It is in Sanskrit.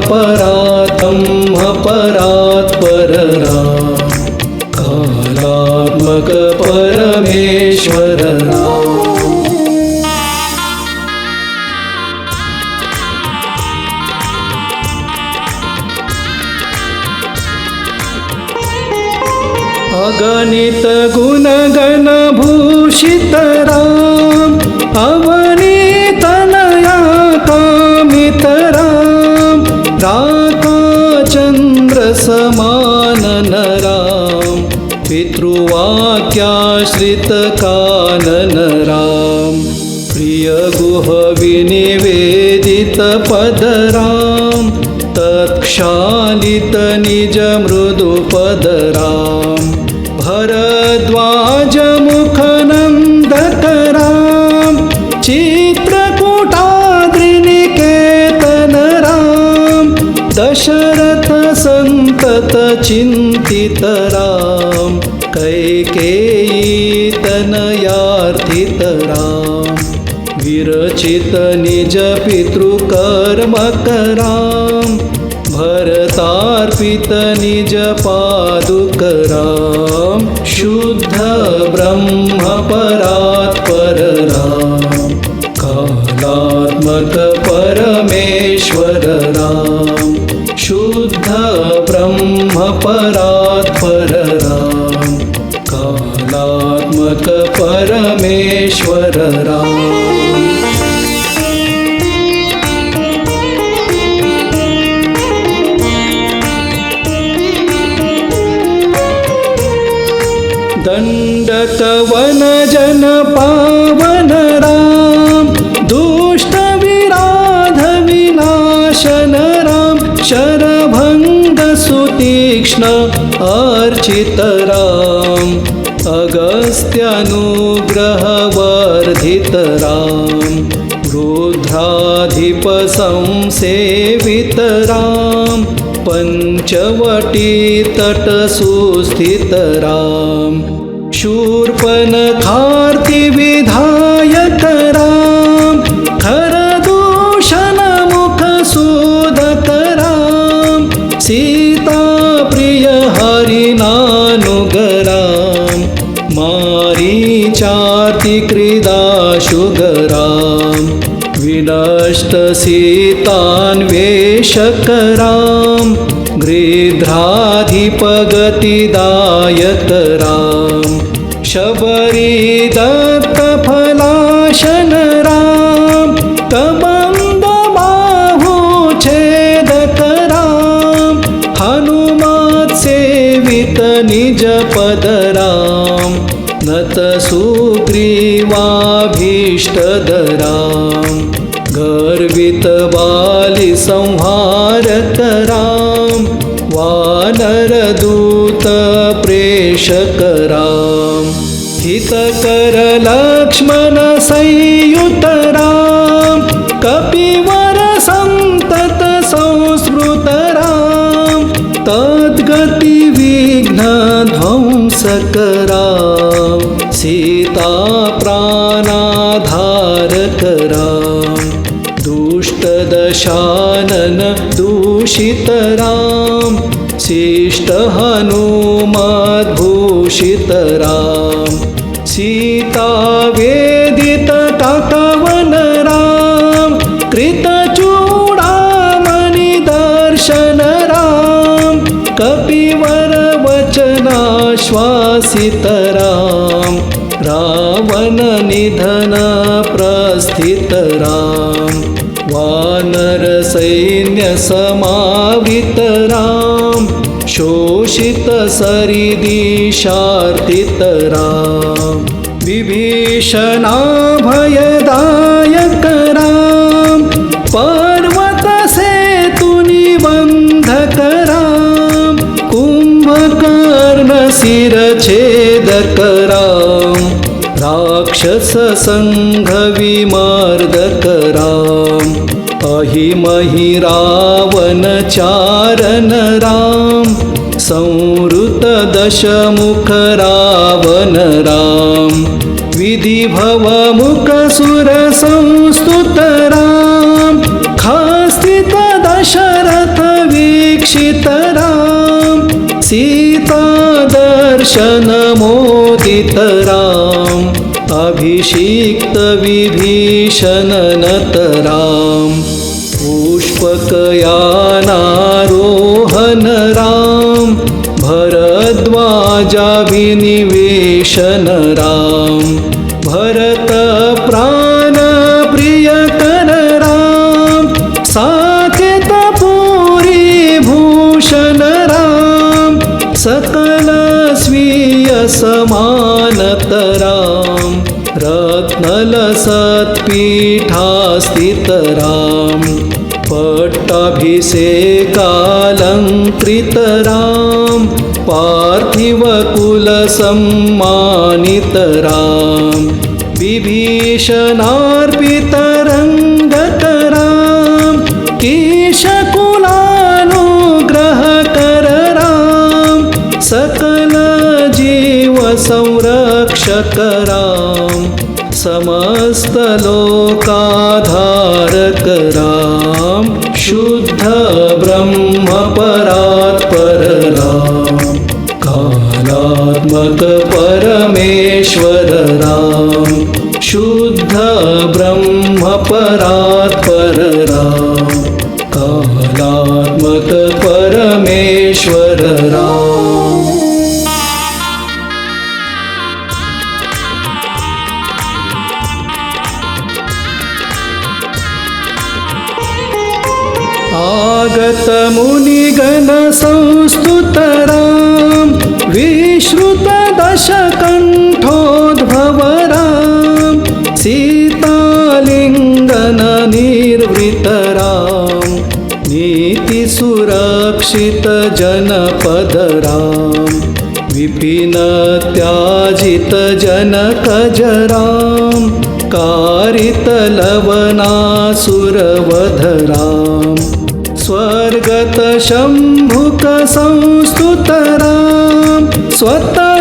परात् पर राम, कालात्मक परमेश्वर राम। अगणित गुणगण भूषित राम, अवनीत नया कामित राम, राका चंद्र समानन राम, पितृवाक्याश्रित कानन राम, प्रिय गुह विनिवेदित पद राम, तत्क्षालित निज मृदु पद राम, भरद्वाज मुख नंदक राम, चित्रकूटाद्रिनिकेतन राम, दशरथ संतत चिंतित राम, कैकेयी तनयार्थित राम, विरचित निज पितृकर्मक राम, भरतार्पित निज पादुक राम, शुद्ध ब्रह्म परात् पर राम, कालात्मक परमेश्वर राम, शुद्ध ब्रह्म परात् पर राम, कालात्मक परमेश्वर राम। दंडकवन जन पावन राम, दुष्ट विराध विनाशन राम, शरभंग सुतीक्ष्ण अर्चित राम, अगस्त्यानुग्रह वर्धित राम, रुद्राधिप संसेवित राम, पंचवटी तट सुस्थित राम, शूर्पणखार्ति विधायक राम, खरदूषण मुख सूदक राम, सीता प्रिय हरिनानुग राम, मारीचार्ति क्रीडाशुग राम, विनष्ट सीतान्वेषक राम, गृध्राधिप गतिदायक राम, शबरी दत्त फलाशन राम, कबंद बाहु छेदक राम, हनुमत सेवित निज पद राम, नत सुग्रीवाभीष्टद राम, गर्वित बालि संहारक राम, वानर दूत प्रेषक राम, हितकर लक्ष्मण संयुत राम, कपिवर संतत संस्मृत राम, तद्गति विघ्न ध्वंसक राम, सीता प्राणाधारक राम, दुष्ट दशानन दूषित राम, शिष्ट हनुमद्भूषित राम, सीता वेदित टाकवन राम, कृतचूडामणि दर्शन राम, कपिवर वचनाश्वासित राम, रावण निधन प्रस्थित राम, वानर सैन्य समावृत राम, शोषित सरिदिशार्थित राम, विभीषणाभयदायक राम, पर्वत सेतु निबंधक राम, कुंभकर्ण शिरछेदक राम, राक्षस संघ विमर्दक राम, अहिमहि रावण चारण राम, संवृत दशमुख रावण राम, विधिभव मुख सुर संस्तुत राम, खास्थित दशरथ दीक्षितराम सीता दर्शन मोदितराम अभिषिक्त विभीषण नतराम पुष्पकयानारोहण राम भरद्वाजाभिनिवेशन राम भरत प्राण प्रियकर राम साकेत पुरी भूषण राम सकल स्वीय समानत राम रत्नलसत्पीठास्थित राम पट्टाभिषेकालंकृत राम पार्थिवकुलसम्मानित राम विभीषणार्पित रंगक राम केशकुलानुग्रहकर राम सकल जीव संरक्षक राम समस्त लोकाधारक राम शुद्ध ब्रह्म परात्पर राम कालात्मक परमेश्वर राम शुद्ध ब्रह्म परात्पर राम कालात्मक परमेश्वर राम आगत मुनिगण संस्तुत राम विश्रुत दशकंठोद्भव राम सीतालिंगन निर्वृत राम नीति सुरक्षित जनपद राम विपिन त्याजित जनकज राम कारित लवनासुरवध राम स्वर्गत शंभुक संस्तुत राम स्वतः